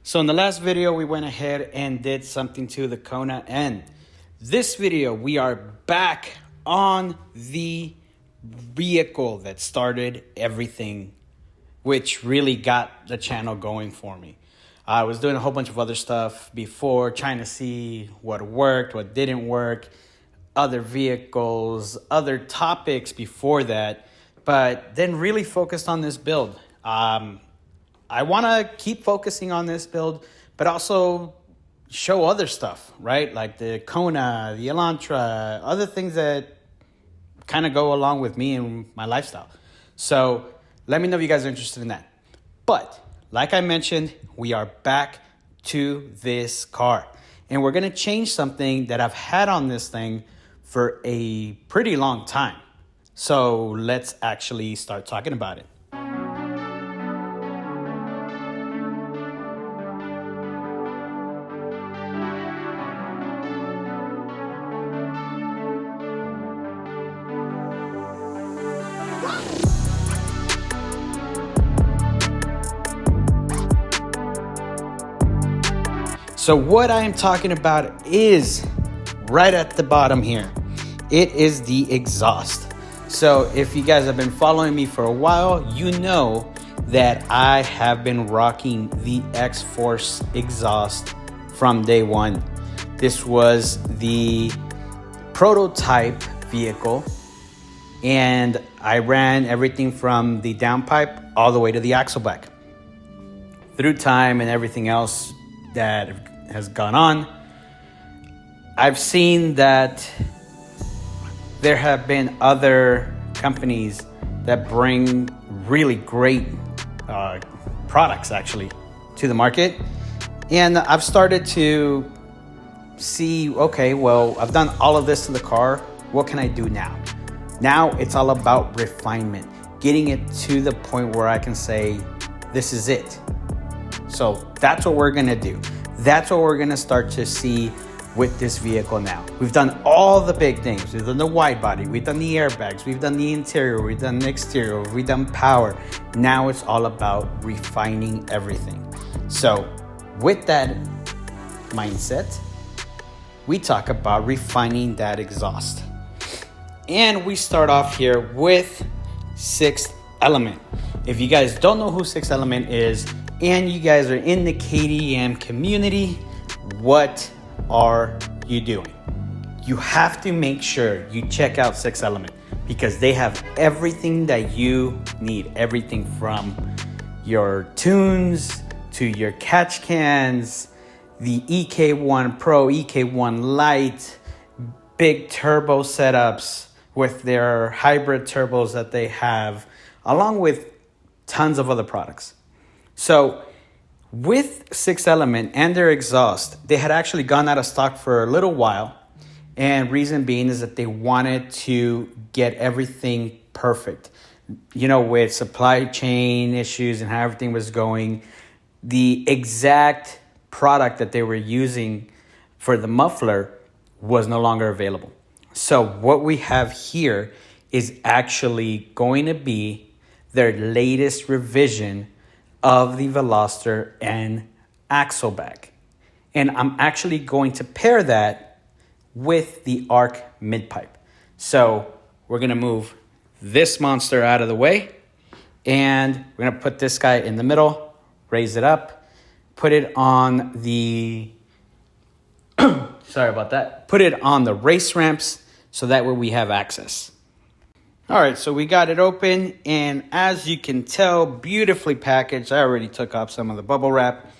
So in the last video, we went ahead and did something to the Kona, and this video, we are back on the vehicle that started everything, which really got the channel going for me. I was doing a whole bunch of other stuff before, trying to see what worked, what didn't work, other vehicles, other topics before that, but then really focused on this build. I want to keep focusing on this build, but also show other stuff, right? Like the Kona, the Elantra, other things that kind of go along with me and my lifestyle. So let me know if you guys are interested in that. But like I mentioned, we are back to this car, and we're going to change something that I've had on this thing for a pretty long time. So let's actually start talking about it. So what I am talking about is right at the bottom here. It is the exhaust. So if you guys have been following me for a while, you know that I have been rocking the X-Force exhaust from day one. This was the prototype vehicle, and I ran everything from the downpipe all the way to the axle back. Through time and everything else that has gone on, I've seen that there have been other companies that bring really great products actually to the market. And I've started to see, okay, well, I've done all of this to the car. What can I do now? Now it's all about refinement, getting it to the point where I can say, this is it. So that's what we're gonna do. That's what we're gonna start to see with this vehicle now. We've done all the big things. We've done the wide body, we've done the airbags, we've done the interior, we've done the exterior, we've done power. Now it's all about refining everything. So with that mindset, we talk about refining that exhaust. And we start off here with Sxth Element. If you guys don't know who Sxth Element is, and you guys are in the KTM community, what are you doing? You have to make sure you check out Sxth Element, because they have everything that you need. Everything from your tunes to your catch cans, the EK1 Pro, EK1 Lite, big turbo setups with their hybrid turbos that they have, along with tons of other products. So with Sxth Element and their exhaust, they had actually gone out of stock for a little while. And reason being is that they wanted to get everything perfect. You know, with supply chain issues and how everything was going, the exact product that they were using for the muffler was no longer available. So what we have here is actually going to be their latest revision of the Veloster and axle back. And I'm actually going to pair that with the Arc mid-pipe. So we're gonna move this monster out of the way, and we're gonna put this guy in the middle, raise it up, put it on the, sorry about that, put it on the race ramps so that way we have access. All right, so we got it open, and as you can tell, beautifully packaged. I already took off some of the bubble wrap.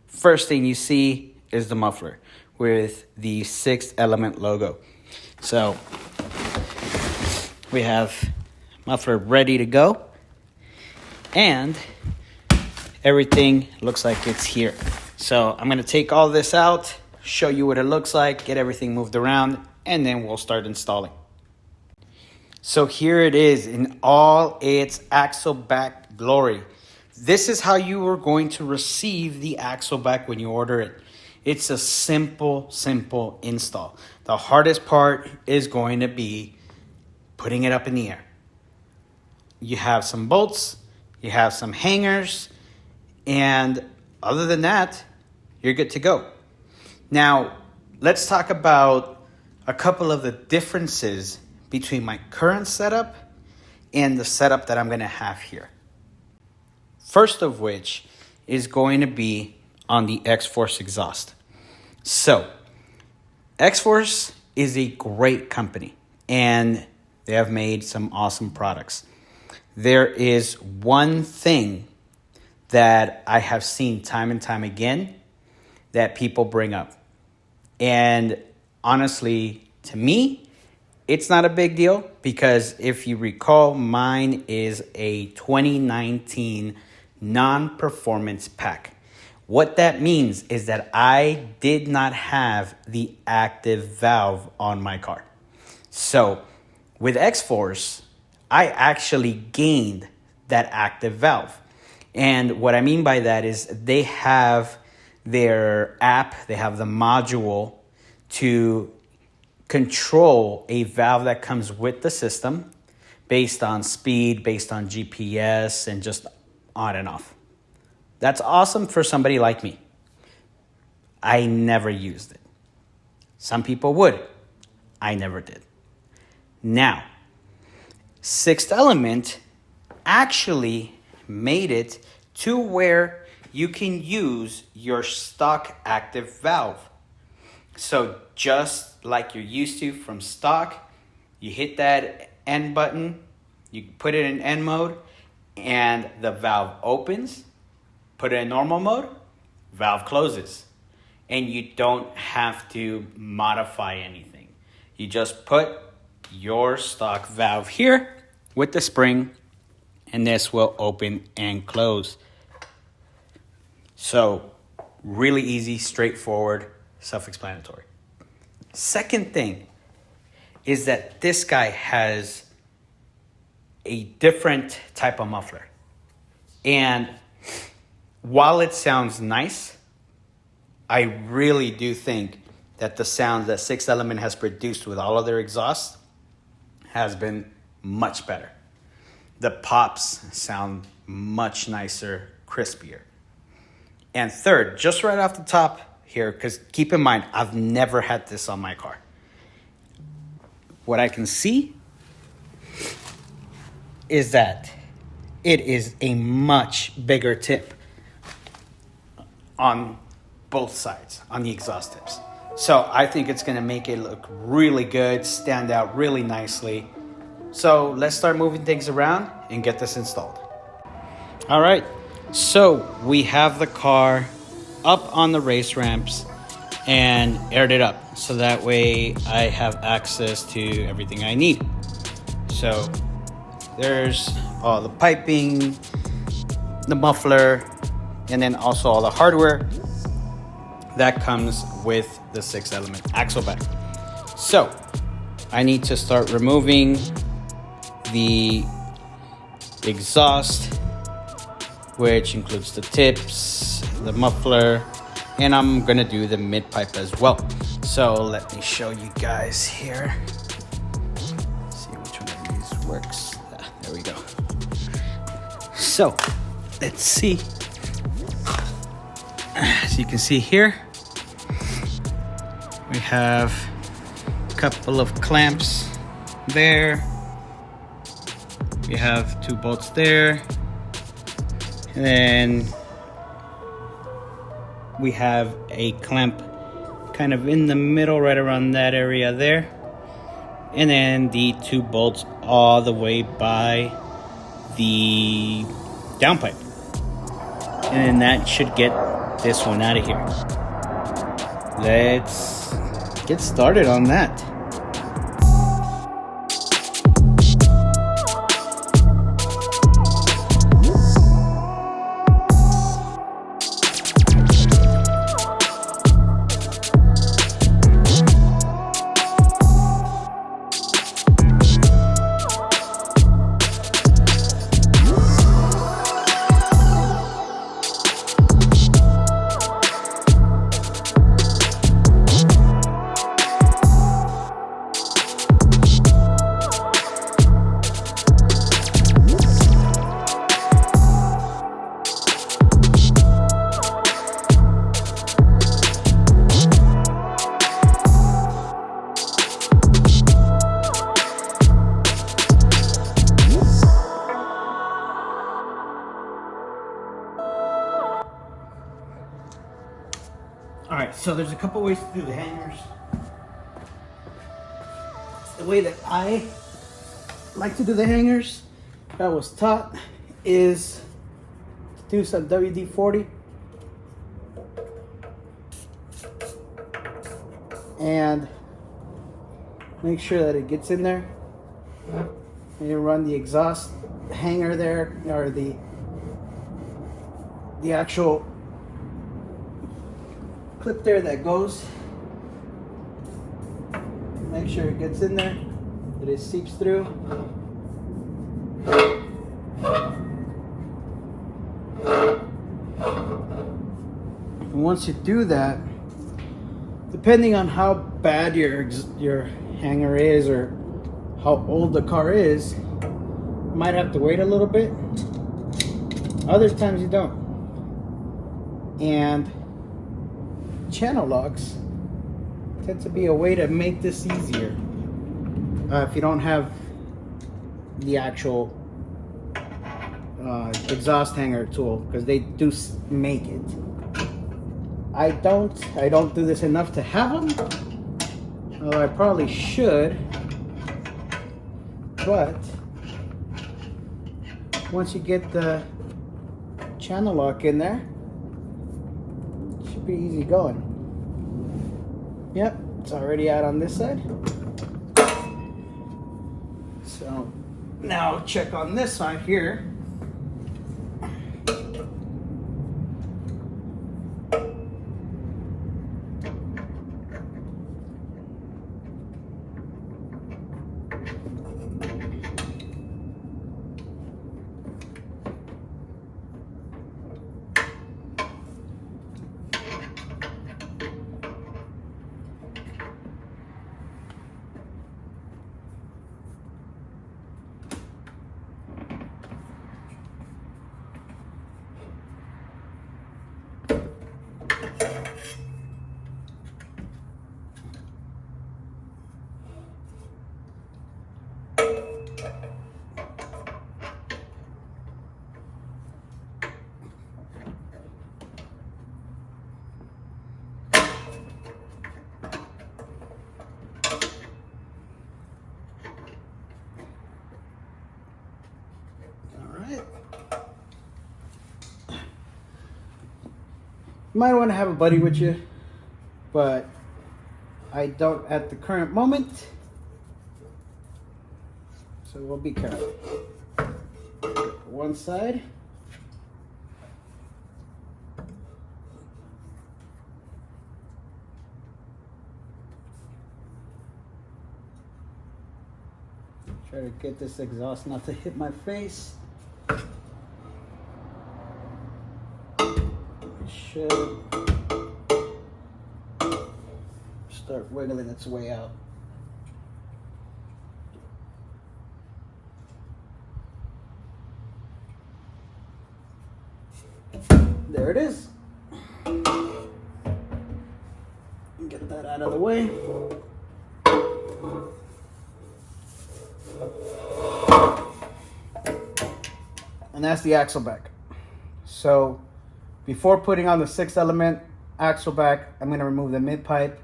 First thing you see is the muffler with the Sxth Element logo. So we have muffler ready to go, and everything looks like it's here. So I'm gonna take all this out, show you what it looks like, get everything moved around, and then we'll start installing. So here it is in all its axle back glory. This is how you are going to receive the axle back when you order it. It's a simple install. The hardest part is going to be putting it up in the air. You have some bolts, you have some hangers, and other than that, you're good to go. Now, let's talk about a couple of the differences between my current setup and the setup that I'm going to have here. First of which is going to be on the X-Force exhaust. So, X-Force is a great company and they have made some awesome products. There is one thing that I have seen time and time again that people bring up. And honestly, to me, it's not a big deal because if you recall, mine is a 2019 non-performance pack. What that means is that I did not have the active valve on my car. So with X-Force, I actually gained that active valve. And what I mean by that is they have their app, they have the module to control a valve that comes with the system based on speed, based on GPS, and just on and off. That's awesome for somebody like me. I never used it. Some people would. I never did. Now, Sxth Element actually made it to where you can use your stock active valve. So just like you're used to from stock, you hit that N button, you put it in N mode, and the valve opens. Put it in normal mode, valve closes. And you don't have to modify anything. You just put your stock valve here with the spring, and this will open and close. So really easy, straightforward, self-explanatory. Second thing is that this guy has a different type of muffler. And while it sounds nice, I really do think that the sound that Sxth Element has produced with all of their exhausts has been much better. The pops sound much nicer, crispier. And third, just right off the top here, because keep in mind, I've never had this on my car. What I can see is that it is a much bigger tip on both sides, on the exhaust tips. So I think it's gonna make it look really good, stand out really nicely. So let's start moving things around and get this installed. All right, so we have the car up on the race ramps and aired it up. So that way I have access to everything I need. So there's all the piping, the muffler, and then also all the hardware that comes with the Sxth Element axle bag. So I need to start removing the exhaust, which includes the tips, the muffler, and I'm gonna do the mid pipe as well. So let me show you guys here. Let's see which one of these works. There we go. So let's see. As you can see here, we have a couple of clamps there. We have 2 bolts there. And then we have a clamp kind of in the middle, right around that area there. And then the 2 bolts all the way by the downpipe. And then that should get this one out of here. Let's get started on that. All right, so there's a couple ways to do the hangers. The way that I like to do the hangers, that I was taught, is to do some WD-40 and make sure that it gets in there. And you run the exhaust hanger there, or the actual clip there that goes. Make sure it gets in there, that it seeps through. And once you do that, depending on how bad your hanger is or how old the car is, you might have to wait a little bit. Other times you don't. And channel locks tend to be a way to make this easier. If you don't have the actual exhaust hanger tool, because they do make it. I don't do this enough to have them, although I probably should. But once you get the channel lock in there, it should be easy going. Yep, it's already out on this side. So now check on this side here. You might want to have a buddy with you, but I don't at the current moment, so we'll be careful. One side. Try to get this exhaust not to hit my face. Should start wiggling its way out. There it is. Get that out of the way. And that's the axle back. So before putting on the 6th Element axle back, I'm going to remove the mid pipe,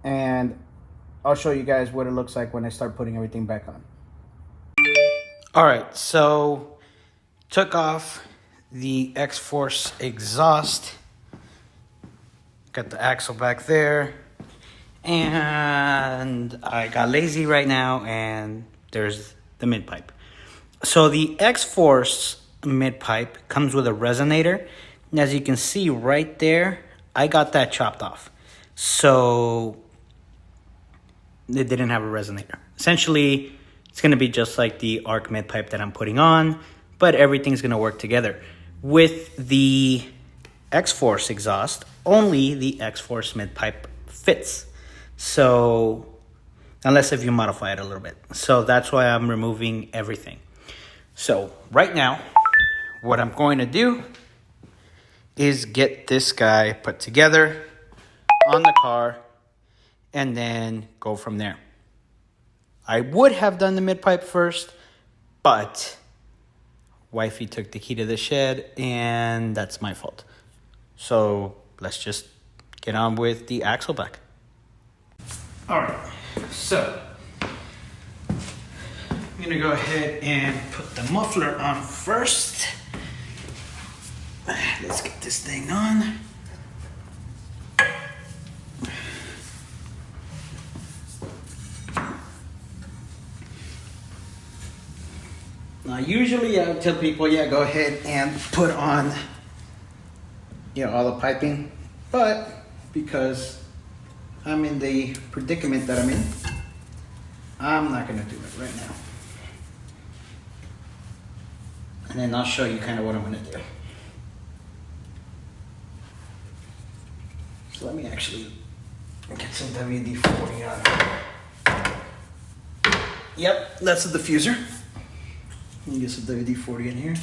and I'll show you guys what it looks like when I start putting everything back on. All right, so took off the X-Force exhaust, got the axle back there, and I got lazy right now, and there's the mid pipe. So the X-Force mid pipe comes with a resonator, and as you can see right there, I got that chopped off, so it didn't have a resonator. Essentially, it's going to be just like the arc mid pipe that I'm putting on, but everything's going to work together. With the X-Force exhaust, only the X-Force mid pipe fits, so unless if you modify it a little bit. So that's why I'm removing everything. So right now, what I'm going to do is get this guy put together on the car and then go from there. I would have done the mid pipe first, but wifey took the key to the shed and that's my fault. So let's just get on with the axle back. All right, so I'm gonna go ahead and put the muffler on first. Let's get this thing on. Now, usually I would tell people, yeah, go ahead and put on, all the piping, but because I'm in the predicament that I'm in, I'm not gonna do it right now. And then I'll show you kind of what I'm gonna do. So let me actually get some WD-40 on. Yep, that's the diffuser. Let me get some WD-40 in here.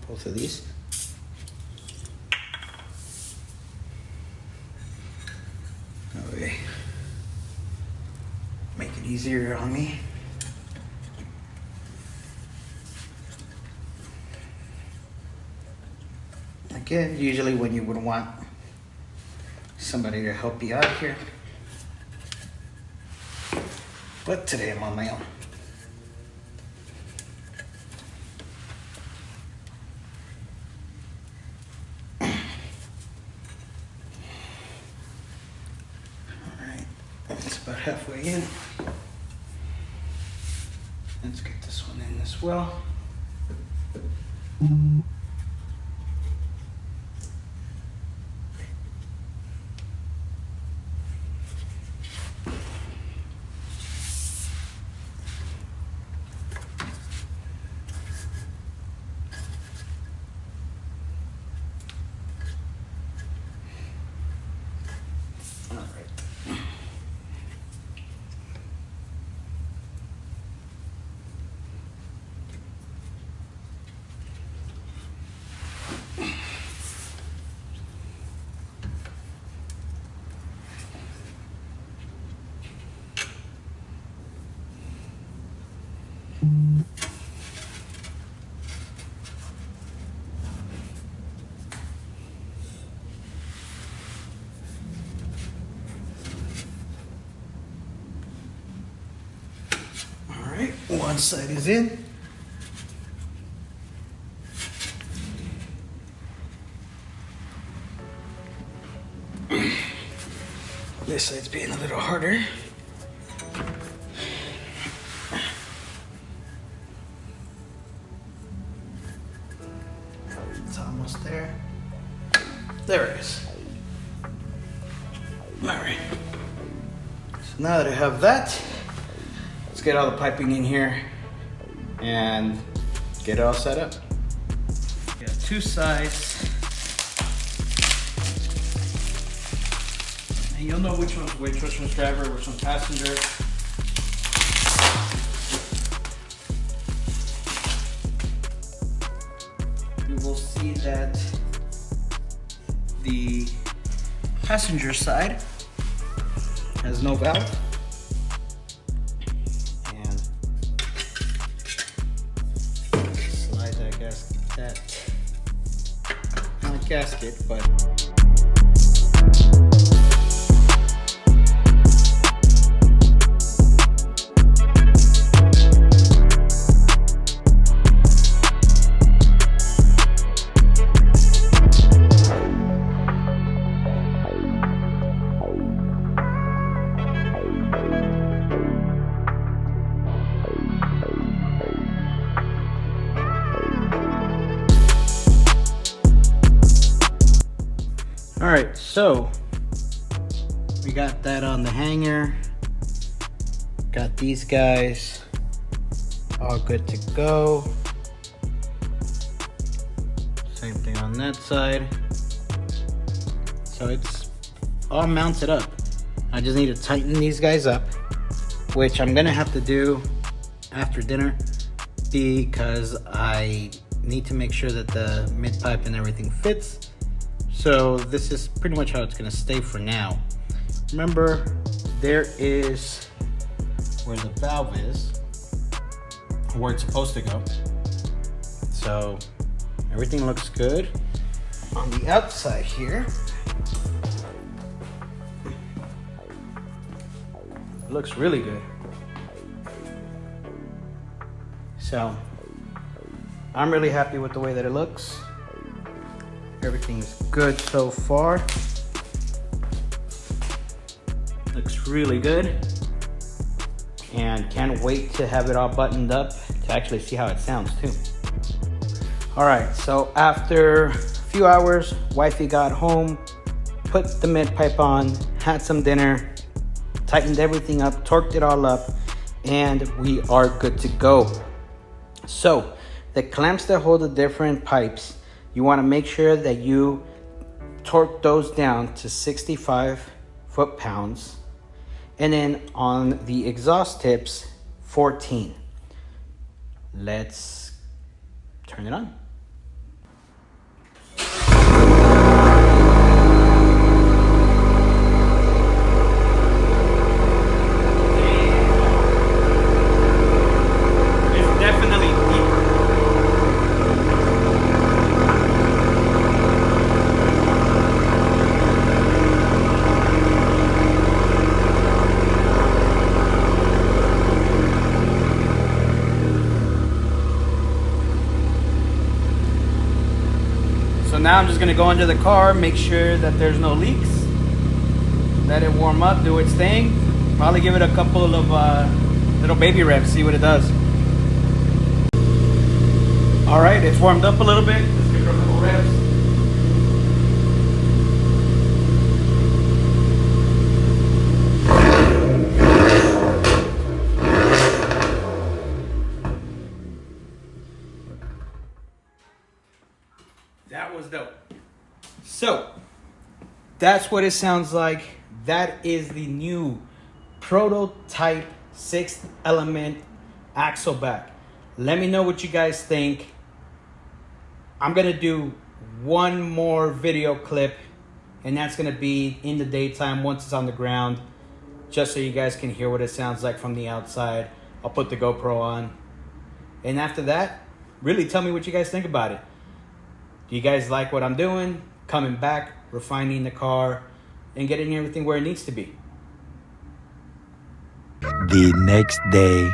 Both of these. Okay. Make it easier on me. Again, usually when you would want somebody to help you out here. But today I'm on my own. Alright, it's about halfway in. Let's get this one in as well. One side is in. This side's being a little harder. It's almost there. There it is. All right. So now that I have that, let's get all the piping in here and get it all set up. We got two sides. And you'll know which one's driver, which one's passenger. You will see that the passenger side has no valve. Not a gasket, but all right, so we got that on the hanger. Got these guys all good to go. Same thing on that side. So it's all mounted up. I just need to tighten these guys up, which I'm gonna have to do after dinner because I need to make sure that the mid pipe and everything fits. So this is pretty much how it's gonna stay for now. Remember, there is where the valve is, where it's supposed to go. So everything looks good. on the outside here, it looks really good. So I'm really happy with the way that it looks. Everything's good so far. Looks really good. And can't wait to have it all buttoned up to actually see how it sounds too. All right, so after a few hours, wifey got home, put the mid pipe on, had some dinner, tightened everything up, torqued it all up, and we are good to go. So the clamps that hold the different pipes, you want to make sure that you torque those down to 65 foot-pounds. And then on the exhaust tips, 14. Let's turn it on. It's definitely deeper. So now I'm just gonna go into the car, make sure that there's no leaks, let it warm up, do its thing, probably give it a couple of little baby revs, see what it does. All right, it's warmed up a little bit. Let's give it a couple revs. That was dope. So that's what it sounds like. That is the new prototype Sxth Element axle back. Let me know what you guys think. I'm gonna do one more video clip, and that's gonna be in the daytime once it's on the ground, just so you guys can hear what it sounds like from the outside. I'll put the GoPro on, and after that, really tell me what you guys think about it. Do you guys like what I'm doing? Coming back, refining the car, and getting everything where it needs to be. The next day.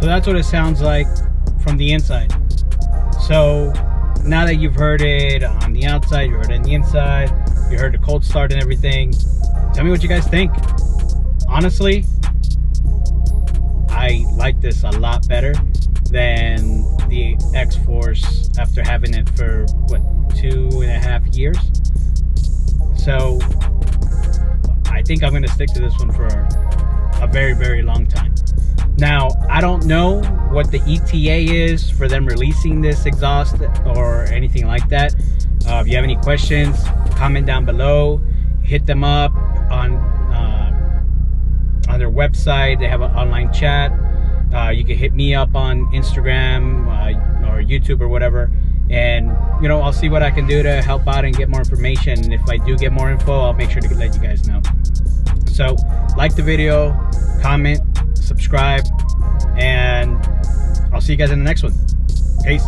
So that's what it sounds like from the inside. So now that you've heard it on the outside, you heard it on the inside, you heard the cold start and everything, tell me what you guys think. Honestly, I like this a lot better than the X-Force after having it for, what, 2.5 years? So I think I'm going to stick to this one for a very, very long time. Now, I don't know what the ETA is for them releasing this exhaust or anything like that. If you have any questions, comment down below. Hit them up on their website. They have an online chat. You can hit me up on Instagram or YouTube or whatever, and I'll see what I can do to help out and get more information. And if I do get more info, I'll make sure to let you guys know. So like the video, comment, subscribe, and I'll see you guys in the next one. Peace.